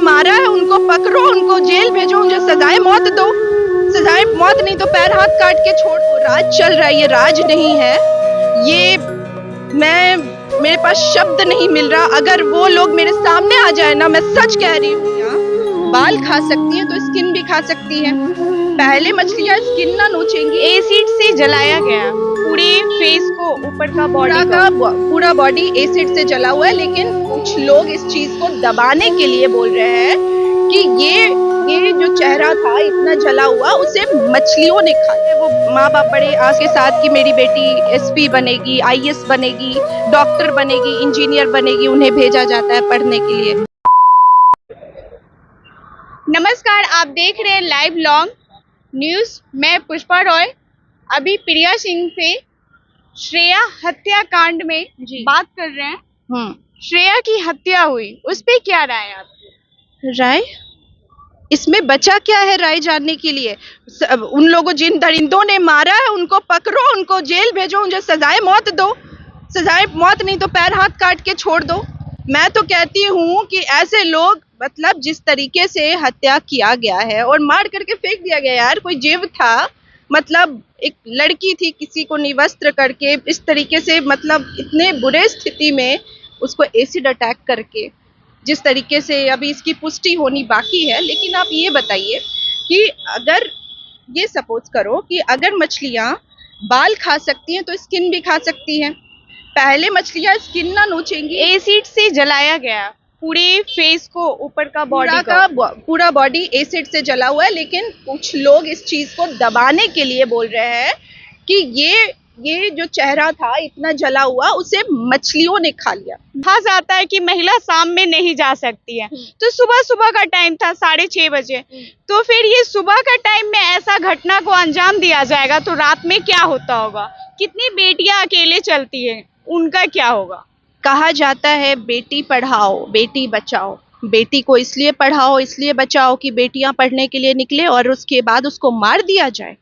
मारा है उनको पकड़ो, उनको जेल भेजो, उन्हें सजाए मौत दो। सजाए मौत नहीं तो पैर हाथ काट के छोड़ दो। राज चल रहा है, ये राज नहीं है। ये मैं मेरे पास शब्द नहीं मिल रहा। अगर वो लोग मेरे सामने आ जाए ना, मैं सच कह रही हूँ, बाल खा सकती है तो स्किन भी खा सकती है। पहले मछलियां स्किन ना नोचेंगी। एसिड से जलाया गया पूरे फेस को, ऊपर का बॉडी पूरा बॉडी एसिड से जला हुआ है। लेकिन कुछ लोग इस चीज को दबाने के लिए बोल रहे हैं कि ये जो चेहरा था इतना जला हुआ, उसे मछलियों ने खा लिया। वो माँ बाप बड़े आस के साथ कि मेरी बेटी एसपी बनेगी, आईएएस बनेगी, डॉक्टर बनेगी, इंजीनियर बनेगी, उन्हें भेजा जाता है पढ़ने के लिए। नमस्कार, आप देख रहे हैं लाइव लॉन्ग न्यूज। मैं पुष्पा रॉय। अभी प्रिया सिंह से श्रेया हत्याकांड में बात कर रहे हैं। श्रेया की हत्या हुई, उस पे क्या राय है आपकी? राय इसमें बचा क्या है राय जानने के लिए? उन लोगों, जिन दरिंदों ने मारा है, उनको पकड़ो, उनको जेल भेजो, उन्हें सजाए मौत दो। सजाए मौत नहीं तो पैर हाथ काट के छोड़ दो। मैं तो कहती हूँ कि ऐसे लोग, मतलब जिस तरीके से हत्या किया गया है और मार करके फेंक दिया गया, यार कोई जीव था, मतलब एक लड़की थी, किसी को निवस्त्र करके इस तरीके से, मतलब इतने बुरे स्थिति में उसको एसिड अटैक करके, जिस तरीके से अभी इसकी पुष्टि होनी बाकी है। लेकिन आप ये बताइए कि अगर ये सपोज करो कि अगर मछलियां बाल खा सकती हैं तो स्किन भी खा सकती हैं। पहले मछलियां स्किन ना नोचेंगी। एसिड से जलाया गया पूरे फेस को, ऊपर का पूरा बॉडी एसिड से जला हुआ है। लेकिन कुछ लोग इस चीज को दबाने के लिए बोल रहे हैं कि ये जो चेहरा था इतना जला हुआ, उसे मछलियों ने खा लिया। कहा जाता है कि महिला शाम में नहीं जा सकती है, तो सुबह सुबह का टाइम था 6:30 बजे, तो फिर ये सुबह का टाइम में ऐसा घटना को अंजाम दिया जाएगा तो रात में क्या होता होगा? कितनी बेटियां अकेले चलती है, उनका क्या होगा? कहा जाता है बेटी पढ़ाओ बेटी बचाओ। बेटी को इसलिए पढ़ाओ, इसलिए बचाओ कि बेटियां पढ़ने के लिए निकले और उसके बाद उसको मार दिया जाए।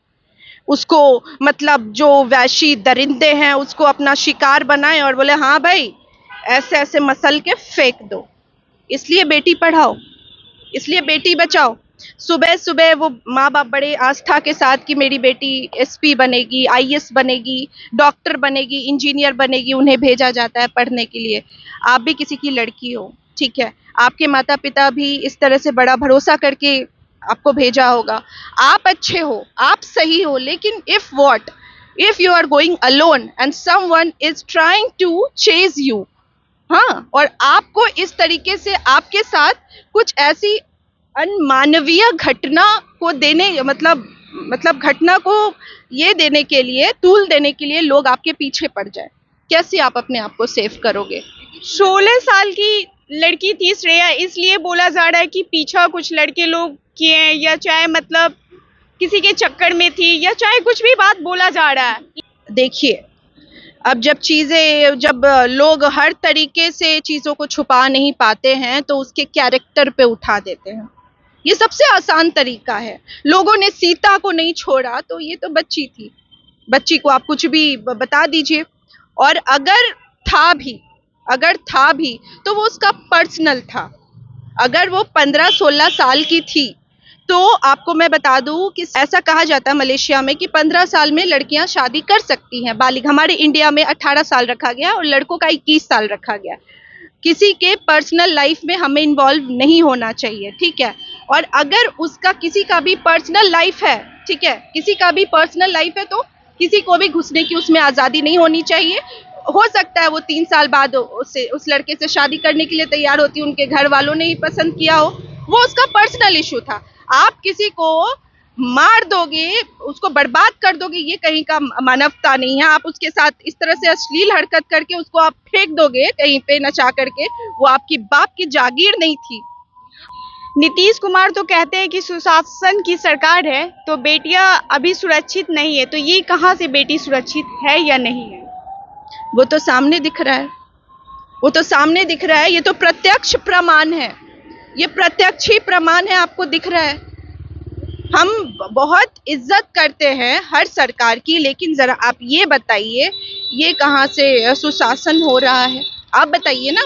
उसको, मतलब जो वैशी दरिंदे हैं, उसको अपना शिकार बनाए और बोले हाँ भाई ऐसे ऐसे मसल के फेंक दो। इसलिए बेटी पढ़ाओ, इसलिए बेटी बचाओ। सुबह सुबह वो माँ बाप बड़े आस्था के साथ कि मेरी बेटी एसपी बनेगी, आईएएस बनेगी, डॉक्टर बनेगी, इंजीनियर बनेगी, उन्हें भेजा जाता है पढ़ने के लिए। आप भी किसी की लड़की हो, ठीक है, आपके माता पिता भी इस तरह से बड़ा भरोसा करके आपको भेजा होगा। आप अच्छे हो, आप सही हो, लेकिन if you are going alone and someone is trying to chase you, हाँ, और आपको इस तरीके से आपके साथ कुछ ऐसी अनमानवीय घटना को देने, मतलब घटना को ये देने के लिए, तूल देने के लिए लोग आपके पीछे पड़ जाए, कैसे आप अपने आप को सेव करोगे? 16 साल की लड़की थी श्रेया, इसलिए बोला जा रहा है कि पीछा कुछ लड़के लोग किए हैं, या चाहे मतलब किसी के चक्कर में थी, या चाहे कुछ भी बात बोला जा रहा है। देखिए, अब जब लोग हर तरीके से चीजों को छुपा नहीं पाते हैं तो उसके कैरेक्टर पे उठा देते हैं। ये सबसे आसान तरीका है। लोगों ने सीता को नहीं छोड़ा तो ये तो बच्ची थी, बच्ची को आप कुछ भी बता दीजिए। और अगर था भी तो वो उसका पर्सनल था। अगर वो 15-16 साल की थी तो आपको मैं बता दूं कि ऐसा कहा जाता है मलेशिया में कि 15 साल में लड़कियां शादी कर सकती हैं, बालिग। हमारे इंडिया में 18 साल रखा गया और लड़कों का 21 साल रखा गया। किसी के पर्सनल लाइफ में हमें इन्वॉल्व नहीं होना चाहिए, ठीक है। और अगर उसका किसी का भी पर्सनल लाइफ है, ठीक है, किसी का भी पर्सनल लाइफ है, तो किसी को भी घुसने की उसमें आज़ादी नहीं होनी चाहिए। हो सकता है वो 3 साल बाद उस लड़के से शादी करने के लिए तैयार होती, उनके घर वालों ने ही पसंद किया हो, वो उसका पर्सनल इशू था। आप किसी को मार दोगे, उसको बर्बाद कर दोगे, ये कहीं का मानवता नहीं है। आप उसके साथ इस तरह से अश्लील हरकत करके उसको आप फेंक दोगे कहीं पे नचा करके, वो आपकी बाप की जागीर नहीं थी। नीतीश कुमार तो कहते हैं कि सुशासन की सरकार है तो बेटियां अभी सुरक्षित नहीं है, तो ये कहाँ से बेटी सुरक्षित है या नहीं है? वो तो सामने दिख रहा है, वो तो सामने दिख रहा है। ये तो प्रत्यक्ष प्रमाण है, ये प्रत्यक्ष ही प्रमाण है, आपको दिख रहा है। हम बहुत इज्जत करते हैं हर सरकार की, लेकिन जरा आप ये बताइए ये कहाँ से सुशासन हो रहा है? आप बताइए ना।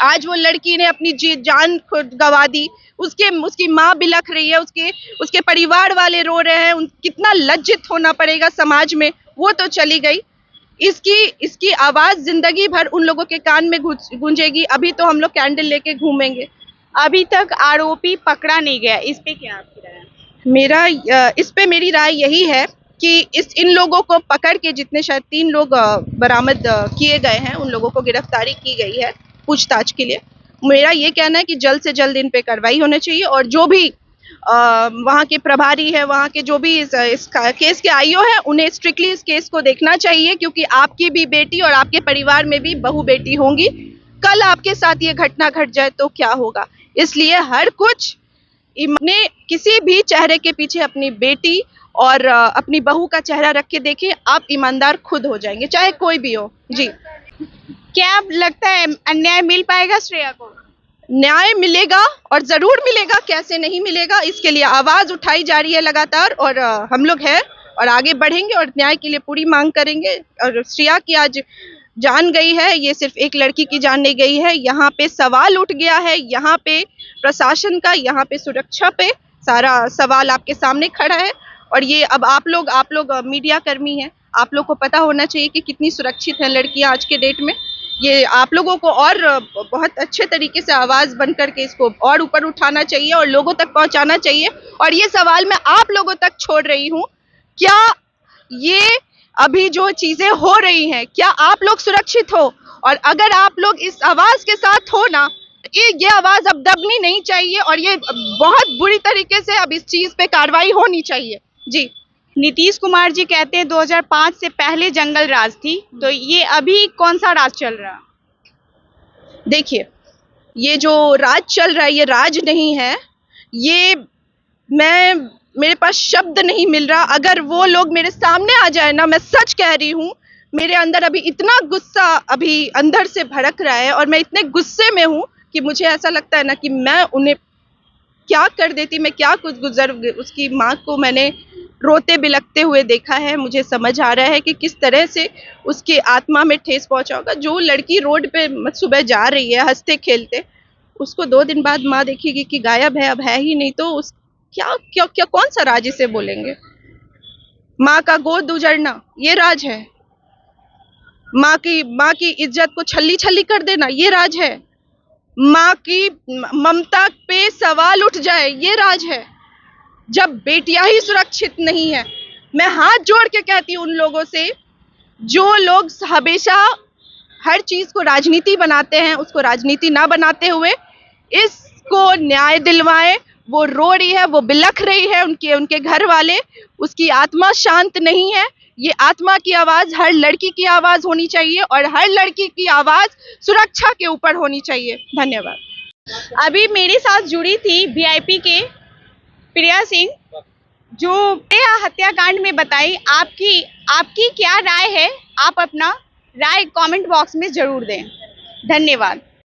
आज वो लड़की ने अपनी जान खुद गंवा दी, उसकी माँ बिलख रही है, उसके परिवार वाले रो रहे हैं, कितना लज्जित होना पड़ेगा समाज में। वो तो चली गई, इसकी आवाज जिंदगी भर उन लोगों के कान में गूंजेगी। अभी तो हम लोग कैंडल लेके घूमेंगे। अभी तक आरोपी पकड़ा नहीं गया, इस पे क्या आपकी राय है? इस पे मेरी राय यही है कि इन लोगों को पकड़ के, जितने शायद 3 लोग बरामद किए गए हैं, उन लोगों को गिरफ्तारी की गई है पूछताछ के लिए। मेरा ये कहना है कि जल्द से जल्द इन पे कार्रवाई होनी चाहिए, और जो भी वहाँ के प्रभारी है, वहाँ के जो भी इस केस के आईओ है, उन्हें स्ट्रिक्टली इस केस को देखना चाहिए, क्योंकि आपकी भी बेटी और आपके परिवार में भी बहू बेटी होंगी। कल आपके साथ ये घटना घट जाए तो क्या होगा। इसलिए हर कुछ ने किसी भी चेहरे के पीछे अपनी बेटी और अपनी बहू का चेहरा रख के देखिए, आप ईमानदार खुद हो जाएंगे, चाहे कोई भी हो। जी, क्या लगता है अन्याय मिल पाएगा श्रेया को? न्याय मिलेगा, और जरूर मिलेगा, कैसे नहीं मिलेगा। इसके लिए आवाज उठाई जा रही है लगातार, और हम लोग हैं और आगे बढ़ेंगे और न्याय के लिए पूरी मांग करेंगे। और श्रेया की आज जान गई है, ये सिर्फ एक लड़की की जान नहीं गई है। यहाँ पे सवाल उठ गया है, यहाँ पे प्रशासन का, यहाँ पे सुरक्षा पे सारा सवाल आपके सामने खड़ा है। और ये अब आप लोग मीडिया कर्मी हैं, आप लोग को पता होना चाहिए कि कितनी सुरक्षित है लड़कियां आज के डेट में। ये आप लोगों को और बहुत अच्छे तरीके से आवाज बन करके इसको और ऊपर उठाना चाहिए और लोगों तक पहुंचाना चाहिए। और ये सवाल मैं आप लोगों तक छोड़ रही हूँ, क्या ये अभी जो चीजें हो रही हैं, क्या आप लोग सुरक्षित हो? और अगर आप लोग इस आवाज के साथ हो ना, ये आवाज अब दबनी नहीं चाहिए, और ये बहुत बुरी तरीके से अब इस चीज पे कार्रवाई होनी चाहिए। जी, नीतीश कुमार जी कहते हैं 2005 से पहले जंगल राज थी, तो ये अभी कौन सा राज चल रहा? देखिए, ये जो राज चल रहा है, ये राज नहीं है। ये मेरे पास शब्द नहीं मिल रहा। अगर वो लोग मेरे सामने आ जाए ना, मैं सच कह रही हूँ, मेरे अंदर अभी इतना गुस्सा अभी अंदर से भड़क रहा है, और मैं इतने गुस्से में हूँ कि मुझे ऐसा लगता है ना कि मैं उन्हें क्या कर देती, मैं क्या कुछ गुजर। उसकी माँ को मैंने रोते बिलखते हुए देखा है, मुझे समझ आ रहा है कि किस तरह से उसके आत्मा में ठेस पहुंचा होगा। जो लड़की रोड पे सुबह जा रही है हंसते खेलते, उसको 2 दिन बाद माँ देखेगी कि गायब है, अब है ही नहीं, तो उस क्या कौन सा राज इसे बोलेंगे? माँ का गोद उजड़ना, ये राज है? माँ की इज्जत को छल्ली छल्ली कर देना, ये राज है? माँ की ममता पे सवाल उठ जाए, ये राज है? जब बेटियां ही सुरक्षित नहीं है, मैं हाथ जोड़ के कहती हूँ उन लोगों से जो लोग हमेशा हर चीज को राजनीति बनाते हैं, उसको राजनीति ना बनाते हुए इसको न्याय दिलवाएं। वो रो रही है, वो बिलख रही है, उनके घर वाले, उसकी आत्मा शांत नहीं है। ये आत्मा की आवाज हर लड़की की आवाज होनी चाहिए, और हर लड़की की आवाज सुरक्षा के ऊपर होनी चाहिए। धन्यवाद। अभी मेरे साथ जुड़ी थी वीआईपी के प्रिया सिंह, जो प्रिया हत्याकांड में बताई। आपकी क्या राय है? आप अपना राय कमेंट बॉक्स में जरूर दें। धन्यवाद।